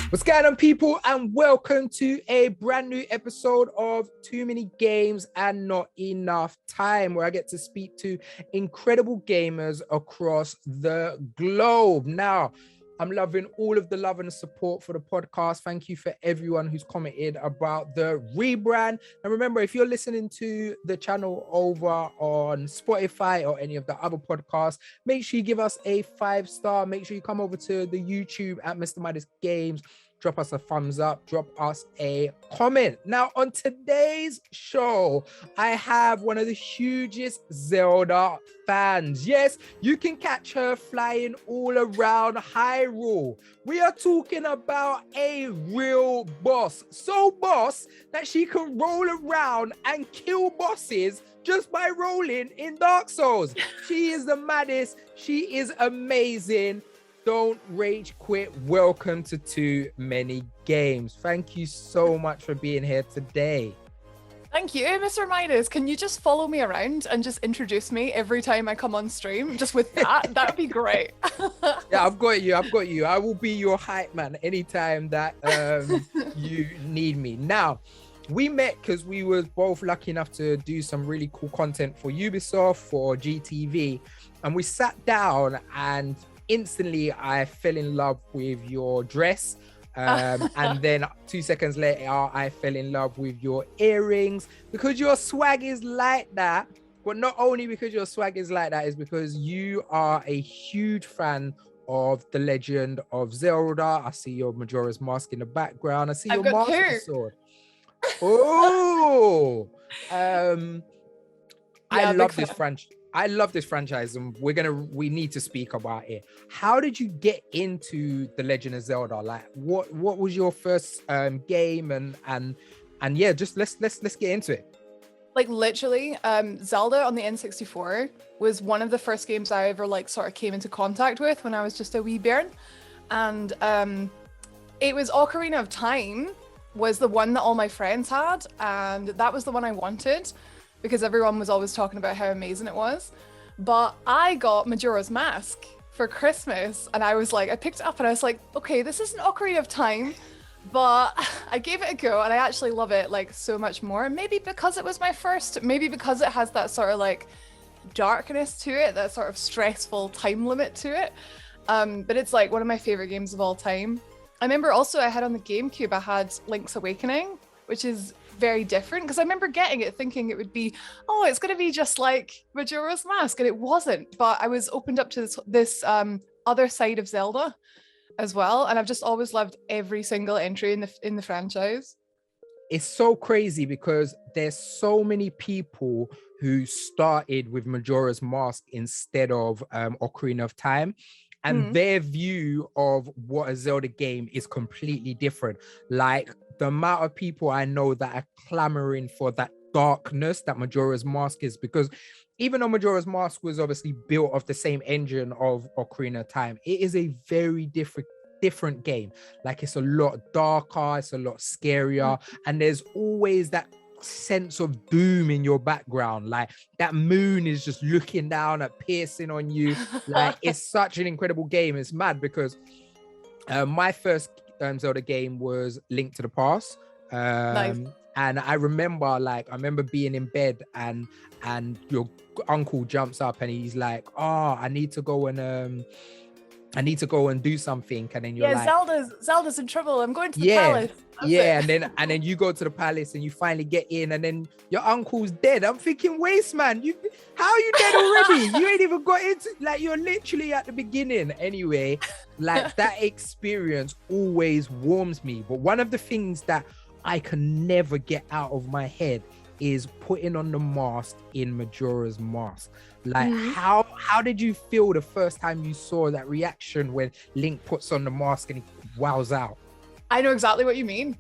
What's going on, people, and welcome to a brand new episode of Too Many Games and Not Enough Time, where I get to speak to incredible gamers across the globe. Now, I'm loving all of the love and support for the podcast. Thank you for everyone who's commented about the rebrand. And remember, if you're listening to the channel over on Spotify or any of the other podcasts, make sure you give us a 5-star. Make sure you come over to the YouTube at MrMidasGames. Drop us a thumbs up, drop us a comment. Now, on today's show, I have one of the hugest Zelda fans. Yes, you can catch her flying all around Hyrule. We are talking about a real boss. So boss that she can roll around and kill bosses just by rolling in Dark Souls. She is the maddest. She is amazing. Don't rage quit. Welcome to Too Many Games. Thank you so much for being here today. Thank you, Mr. Midas. Can you just follow me around and just introduce me every time I come on stream? Just with that, that would be great. Yeah, I've got you. I will be your hype man anytime that you need me. Now, we met because we were both lucky enough to do some really cool content for Ubisoft, for GTV, and we sat down and instantly I fell in love with your dress, and then 2 seconds later I fell in love with your earrings, because your swag is like that. But not only because your swag is like that, is because you are a huge fan of the Legend of Zelda. I see your Majora's Mask in the background. I see your Master Sword. Oh, I love this franchise. I love this franchise, and we need to speak about it. How did you get into the Legend of Zelda? Like, what was your first game, and yeah, just let's get into it. Like literally, Zelda on the N64 was one of the first games I ever sort of came into contact with when I was just a wee bairn, and it was Ocarina of Time was the one that all my friends had, and that was the one I wanted, because everyone was always talking about how amazing it was. But I got Majora's Mask for Christmas, and I picked it up and I was like, okay, this isn't Ocarina of Time, but I gave it a go and I actually love it so much more. Maybe because it was my first, maybe because it has that sort of darkness to it, that sort of stressful time limit to it. But it's one of my favorite games of all time. I remember also I had on the GameCube, I had Link's Awakening, which is very different, because I remember getting it thinking it would be, oh, it's going to be just like Majora's Mask, and it wasn't. But I was opened up to this other side of Zelda as well, and I've just always loved every single entry in the franchise. It's so crazy because there's so many people who started with Majora's Mask instead of Ocarina of Time. And their view of what a Zelda game is completely different. Like, the amount of people I know that are clamoring for that darkness that Majora's Mask is, because even though Majora's Mask was obviously built off the same engine of Ocarina of Time, it is a very different game. It's a lot darker, it's a lot scarier, and there's always that sense of doom in your background. That moon is just looking down at piercing on you. It's such an incredible game. It's mad because my first Zelda game was Link to the Past, nice. And I remember being in bed and your uncle jumps up and he's like, oh, I need to go and do something, and then you're Zelda's in trouble, I'm going to the palace. And then you go to the palace and you finally get in, and then your uncle's dead. I'm thinking, waste man, how are you dead already? You ain't even got into, you're literally at the beginning. Anyway, that experience always warms me. But one of the things that I can never get out of my head is putting on the mask in Majora's Mask. How did you feel the first time you saw that reaction when Link puts on the mask and he wows out? I know exactly what you mean.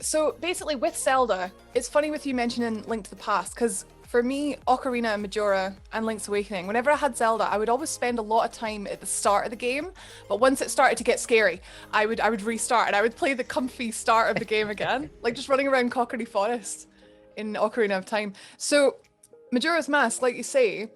So basically with Zelda, it's funny with you mentioning Link to the Past, because for me, Ocarina and Majora and Link's Awakening, whenever I had Zelda, I would always spend a lot of time at the start of the game, but once it started to get scary, I would restart and I would play the comfy start of the game again, just running around Cockerney Forest in Ocarina of Time. So Majora's Mask, like you say,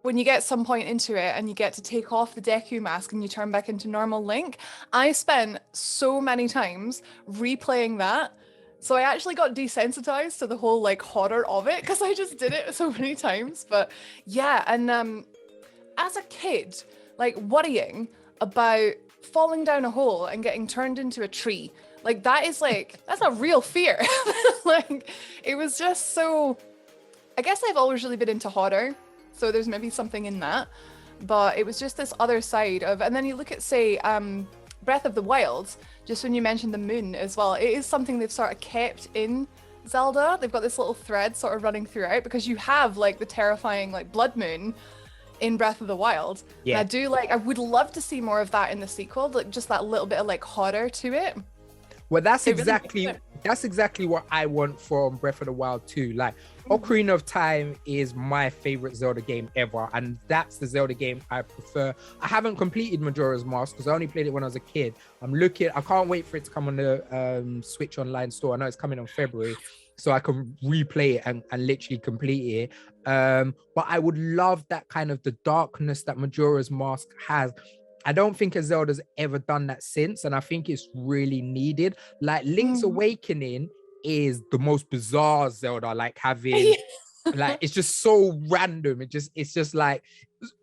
when you get some point into it and you get to take off the Deku mask and you turn back into normal Link, I spent so many times replaying that. So I actually got desensitized to the whole like horror of it because I just did it so many times. But yeah, and as a kid, like worrying about falling down a hole and getting turned into a tree, like that's a real fear. Like it was just so, I guess I've always really been into horror, so there's maybe something in that, but it was just this other side of, and then you look at, say, Breath of the Wild, just when you mentioned the moon as well, it is something they've sort of kept in Zelda. They've got this little thread sort of running throughout, because you have like the terrifying like blood moon in Breath of the Wild. Yeah. And I would love to see more of that in the sequel, like just that little bit of like horror to it. Well, that's exactly what I want from Breath of the Wild too. Like, Ocarina of Time is my favorite Zelda game ever, and that's the Zelda game I prefer. I haven't completed Majora's Mask because I only played it when I was a kid. I can't wait for it to come on the Switch Online store. I know it's coming in February, so I can replay it and literally complete it. But I would love that kind of the darkness that Majora's Mask has. I don't think a Zelda's ever done that since, and I think it's really needed. Like, Link's Awakening is the most bizarre Zelda, like having like, it's just so random. It's just like,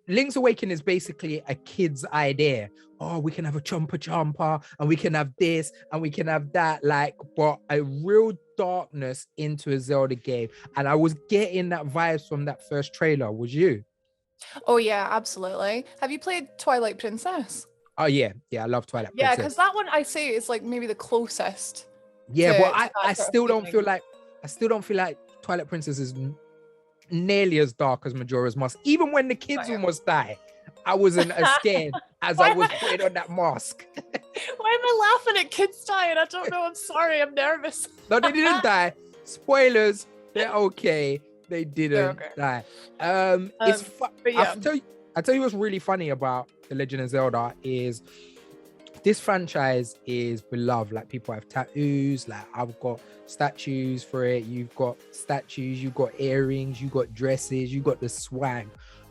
Link's Awakening is basically a kid's idea. Oh, we can have a chomper and we can have this and we can have that, like, but a real darkness into a Zelda game. And I was getting that vibes from that first trailer. Was you? Oh yeah, absolutely. Have you played Twilight Princess? Oh yeah, I love Twilight Princess. Yeah, because that one I say is like maybe the closest. Yeah, but I still don't feel like Twilight Princess is nearly as dark as Majora's Mask. Even when the kids almost die, I wasn't as scared as I was putting on that mask. Why am I laughing at kids dying? I don't know. I'm sorry. I'm nervous. No, they didn't die. Spoilers. They're okay. They didn't die. It's yeah. I'll tell you what's really funny about The Legend of Zelda is this franchise is beloved. Like, people have tattoos. Like, I've got statues for it. You've got statues. You've got earrings. You've got dresses. You've got the swag.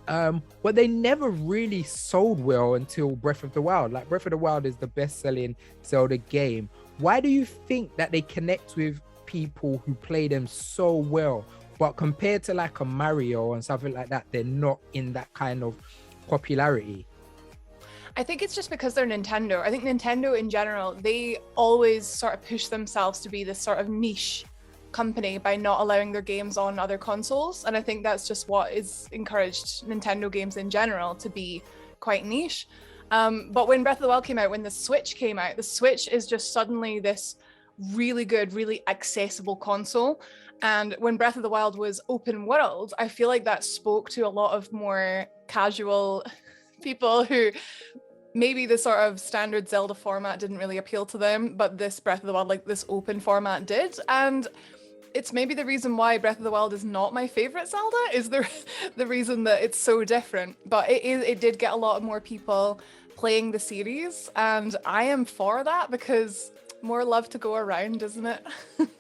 But they never really sold well until Breath of the Wild. Like, Breath of the Wild is the best-selling Zelda game. Why do you think that they connect with people who play them so well? But compared to like a Mario and something like that, they're not in that kind of popularity. I think it's just because they're Nintendo. I think Nintendo in general, they always sort of push themselves to be this sort of niche company by not allowing their games on other consoles. And I think that's just what is encouraged Nintendo games in general to be quite niche. But when Breath of the Wild came out, when the Switch came out, the Switch is just suddenly this really good, really accessible console. And when Breath of the Wild was open world, I feel like that spoke to a lot of more casual people who maybe the sort of standard Zelda format didn't really appeal to them, but this Breath of the Wild, like this open format did. And it's maybe the reason why Breath of the Wild is not my favorite Zelda, is the reason that it's so different. But it did get a lot more people playing the series, and I am for that because more love to go around, isn't it?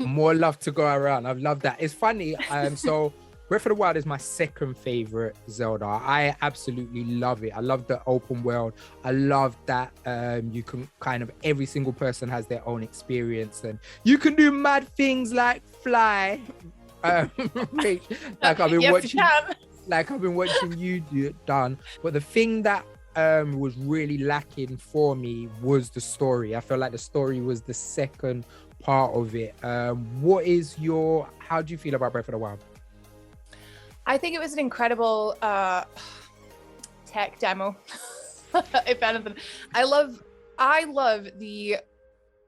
More love to go around. I love that. It's funny. So Breath of the Wild is my second favorite Zelda. I absolutely love it. I love the open world. I love that you can kind of, every single person has their own experience and you can do mad things like fly. Like I've been watching you do it done. But the thing that was really lacking for me was the story. I felt like the story was the second part of it. How do you feel about Breath of the Wild? I think it was an incredible tech demo. If anything, I love the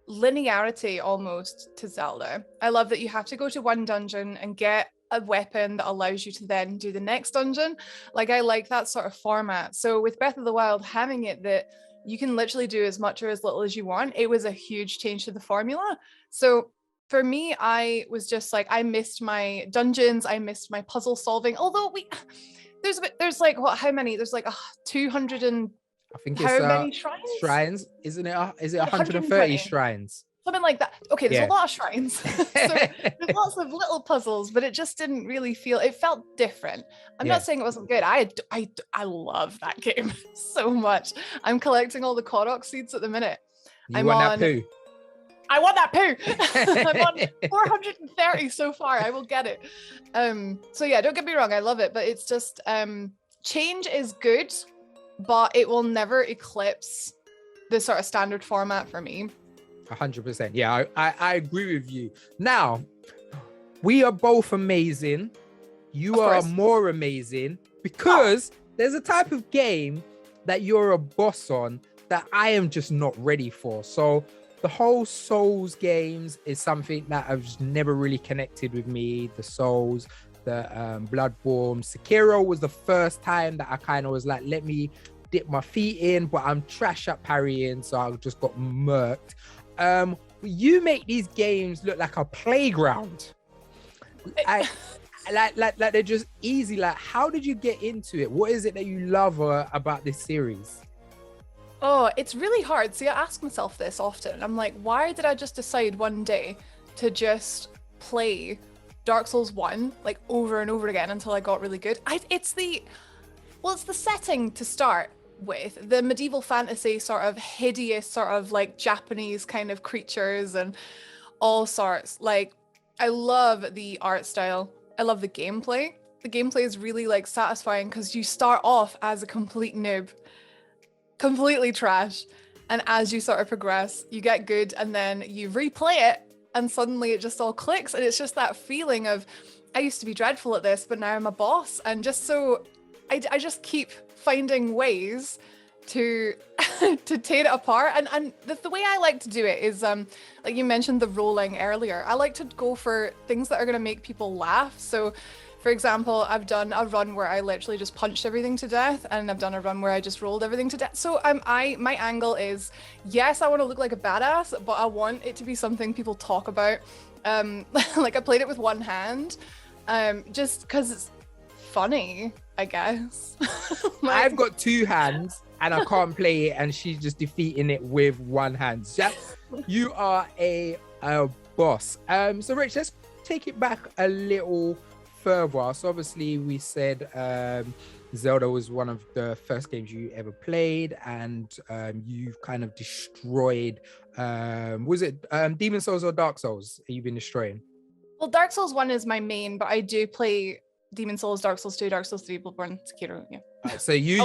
linearity almost to Zelda. I love that you have to go to one dungeon and get a weapon that allows you to then do the next dungeon. Like, I like that sort of format. So with Breath of the Wild, having it that you can literally do as much or as little as you want, it was a huge change to the formula. So for me, I was just like, I missed my dungeons, I missed my puzzle solving. Although there's like, what, how many? There's like 200 and I think how it's many shrines? Shrines, isn't it? Is it 130 shrines? Something like that. Okay, there's Yeah. a lot of shrines. So there's lots of little puzzles, but it just didn't really it felt different. I'm Yeah. not saying it wasn't good. I love that game so much. I'm collecting all the Korok seeds at the minute. You want that poo? I want that poo. I'm on 430 so far. I will get it. So yeah, don't get me wrong, I love it, but it's just change is good, but it will never eclipse the sort of standard format for me. 100%. Yeah, I agree with you. Now, we are both amazing. You are more amazing because there's a type of game that you're a boss on that I am just not ready for. So the whole Souls games is something that I've just never really connected with me. The Souls, the Bloodborne, Sekiro was the first time that I kind of was like, let me dip my feet in, but I'm trash at parrying, so I just got murked. You make these games look like a playground. Like they're just easy. Like, how did you get into it? What is it that you love about this series? Oh, it's really hard. See, I ask myself this often. I'm like, why did I just decide one day to just play Dark Souls 1 like over and over again until I got really good? It's the setting to start with, the medieval fantasy sort of hideous sort of like Japanese kind of creatures and all sorts. Like, I love the art style. I love the gameplay. The gameplay is really like satisfying because you start off as a complete noob, completely trash, and as you sort of progress, you get good, and then you replay it, and suddenly it just all clicks, and it's just that feeling of, I used to be dreadful at this, but now I'm a boss, and just so I just keep finding ways to to tear it apart. And the way I like to do it is like you mentioned the rolling earlier, I like to go for things that are going to make people laugh. So for example, I've done a run where I literally just punched everything to death, and I've done a run where I just rolled everything to death. So my angle is, yes, I want to look like a badass, but I want it to be something people talk about. Like I played it with one hand, just because it's funny, I guess. Like, I've got two hands and I can't play it, and she's just defeating it with one hand. So you are a boss. So Rach, let's take it back a little further. So obviously we said Zelda was one of the first games you ever played, and you've kind of destroyed, was it Demon Souls or Dark Souls you've been destroying? Well, Dark Souls 1 is my main, but I do play Demon Souls, Dark Souls 2, Dark Souls 3, Bloodborne, Sekiro. Yeah. So you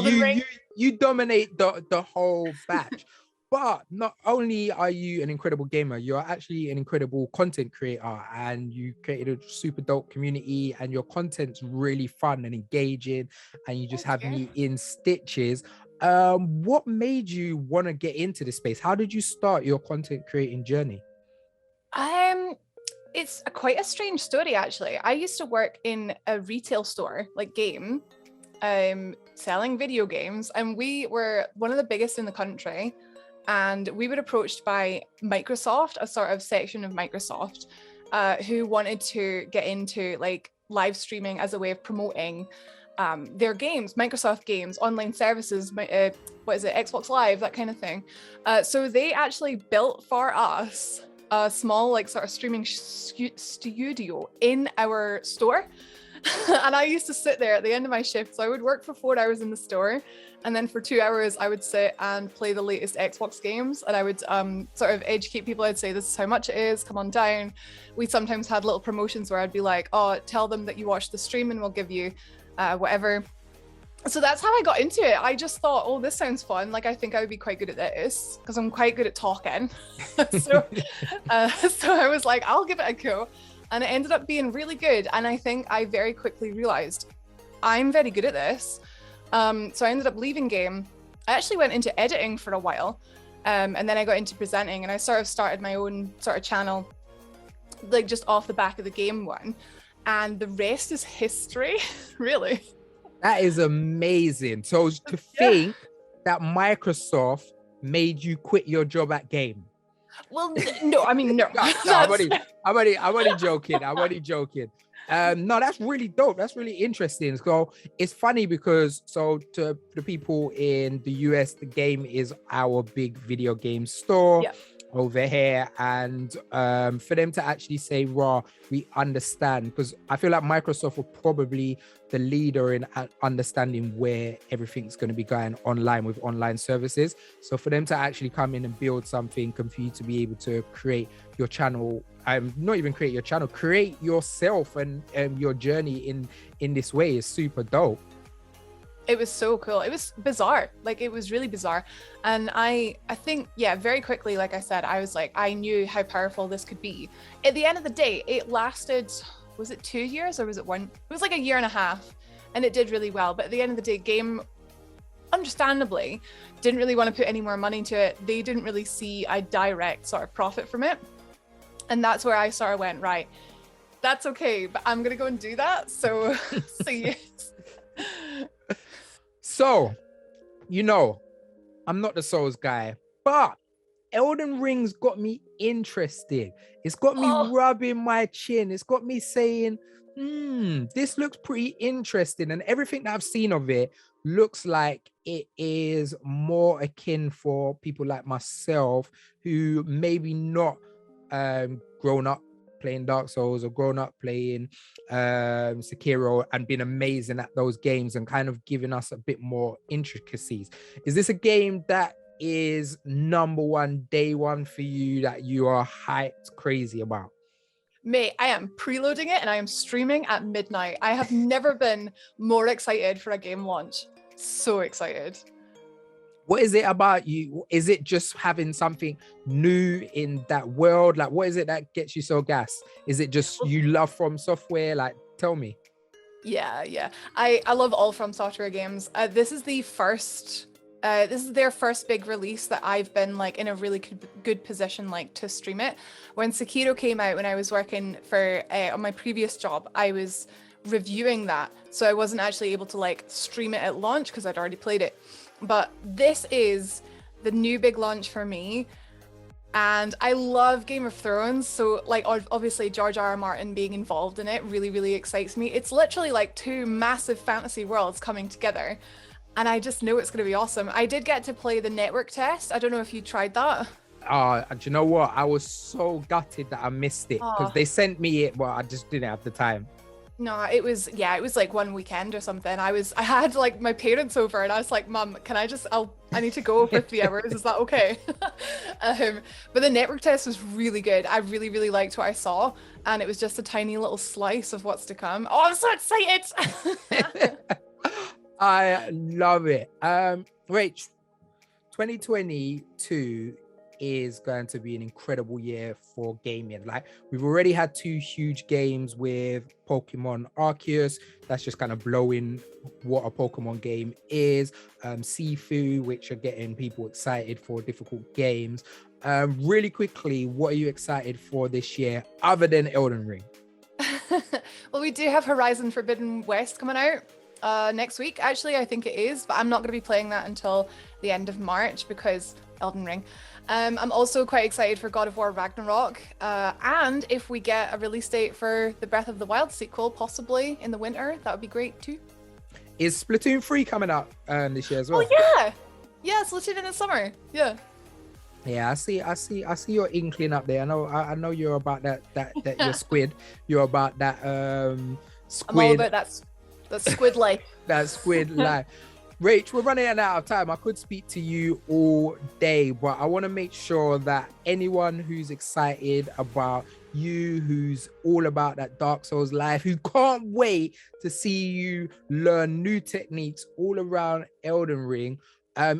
dominate the whole batch. But not only are you an incredible gamer, you're actually an incredible content creator, and you created a super dope community, and your content's really fun and engaging, and you just have me in stitches. What made you want to get into this space? How did you start your content creating journey? It's quite a strange story, actually. I used to work in a retail store, like game, selling video games, and we were one of the biggest in the country. And we were approached by Microsoft, a sort of section of Microsoft, who wanted to get into like live streaming as a way of promoting their games, Microsoft games, online services, Xbox Live, that kind of thing. So they actually built for us a small like sort of streaming studio in our store. And I used to sit there at the end of my shift. So I would work for 4 hours in the store, and then for 2 hours I would sit and play the latest Xbox games, and I would sort of educate people. I'd say, this is how much it is, come on down. We sometimes had little promotions where I'd be like, oh, tell them that you watched the stream and we'll give you whatever. So that's how I got into it. I just thought, oh, this sounds fun. Like, I think I would be quite good at this because I'm quite good at talking. So I was like, I'll give it a go. And it ended up being really good. And I think I very quickly realized I'm very good at this. So I ended up leaving game. I actually went into editing for a while. And then I got into presenting, and I sort of started my own sort of channel, like just off the back of the game one. And the rest is history, really. That is amazing. So to think that Microsoft made you quit your job at game. Well, no, I mean, no. I'm only joking. No, that's really dope. That's really interesting. So it's funny because, so to the people in the US, the game is our big video game store. over here, and for them to actually say, raw, we understand, because I feel like Microsoft were probably the leader in understanding where everything's going to be going online with online services. So for them to actually come in and build something and for you to be able to create your channel, not even create your channel, create yourself and your journey in this way is super dope. It was so cool. It was bizarre. Like, it was really bizarre. And I think, yeah, very quickly, like I said, I was like, I knew how powerful this could be. At the end of the day, it lasted, was it 2 years or was it 1? It was like a year and a half, and it did really well. But at the end of the day, game, understandably, didn't really want to put any more money into it. They didn't really see a direct sort of profit from it. And that's where I sort of went, right, that's okay, but I'm going to go and do that. So yes. So, you know, I'm not the Souls guy, but Elden Ring's got me interested. It's got me rubbing my chin. It's got me saying, this looks pretty interesting. And everything that I've seen of it looks like it is more akin for people like myself who maybe not grown up playing Dark Souls or grown up playing Sekiro and been amazing at those games and kind of giving us a bit more intricacies. Is this a game that is number one, day one for you, that you are hyped crazy about? Mate, I am preloading it and I am streaming at midnight. I have never been more excited for a game launch. So excited. What is it about you? Is it just having something new in that world? Like, what is it that gets you so gassed? Is it just you love From Software? Like, tell me. Yeah. I love all From Software games. This is the first, this is their first big release that I've been like in a really good position like to stream it. When Sekiro came out, when I was working for on my previous job, I was reviewing that, so I wasn't actually able to like stream it at launch because I'd already played it. But this is the new big launch for me, and I love Game of Thrones, so like obviously George R.R. Martin being involved in it really excites me. It's literally like two massive fantasy worlds coming together, and I just know it's going to be awesome. I did get to play the network test. I don't know if you tried that. Do you know what? I was so gutted that I missed it because they sent me it, but I just didn't have the time. No, it was like one weekend or something. I had like my parents over and I was like, Mum, can I need to go for 3 hours. Is that okay? But the network test was really good. I really liked what I saw, and it was just a tiny little slice of what's to come. Oh, I'm so excited. I love it. Rach, 2022 is going to be an incredible year for gaming. Like, we've already had 2 huge games with Pokemon Arceus, that's just kind of blowing what a Pokemon game is. Sifu, which are getting people excited for difficult games. Really quickly, what are you excited for this year other than Elden Ring? Well, we do have Horizon Forbidden West coming out next week. Actually, I think it is, but I'm not going to be playing that until the end of March because Elden Ring. I'm also quite excited for God of War Ragnarok, and if we get a release date for the Breath of the Wild sequel, possibly in the winter, that would be great too. Is Splatoon 3 coming out this year as well? Oh yeah, Splatoon in the summer. Yeah, I see your inkling up there. I know you're about that you're squid. You're about that squid. I'm all about that squid life. That squid life. Rach, we're running out of time. I could speak to you all day, but I want to make sure that anyone who's excited about you, who's all about that Dark Souls life, who can't wait to see you learn new techniques all around Elden Ring,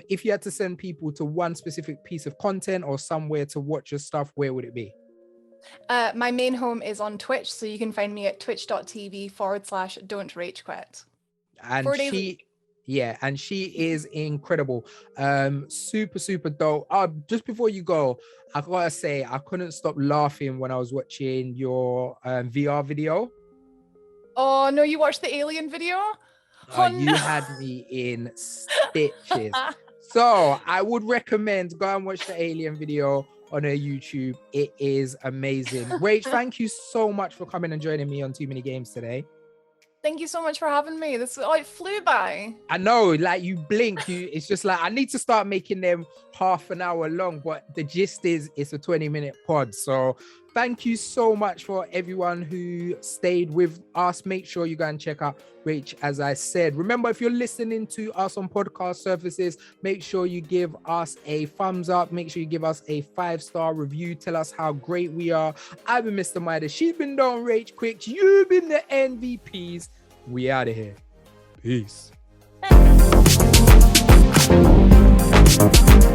if you had to send people to one specific piece of content or somewhere to watch your stuff, where would it be? My main home is on Twitch, so you can find me at twitch.tv/DontRachQuit. And 4 days a week. Yeah, and she is incredible. Super dope. Just before you go, I gotta say, I couldn't stop laughing when I was watching your VR video. Oh no, you watched the Alien video? You had me in stitches. So I would recommend go and watch the Alien video on her YouTube. It is amazing. Rach, thank you so much for coming and joining me on Too Many Games today. Thank you so much for having me. It flew by. I know, like you blink, it's just like I need to start making them half an hour long, but the gist is it's a 20-minute pod. So thank you so much for everyone who stayed with us. Make sure you go and check out Rach, as I said. Remember, if you're listening to us on podcast services, make sure you give us a thumbs up. Make sure you give us a 5-star review. Tell us how great we are. I've been Mr. Midas. She's been DontRachQuit. You've been the MVPs. We out of here. Peace. Thanks.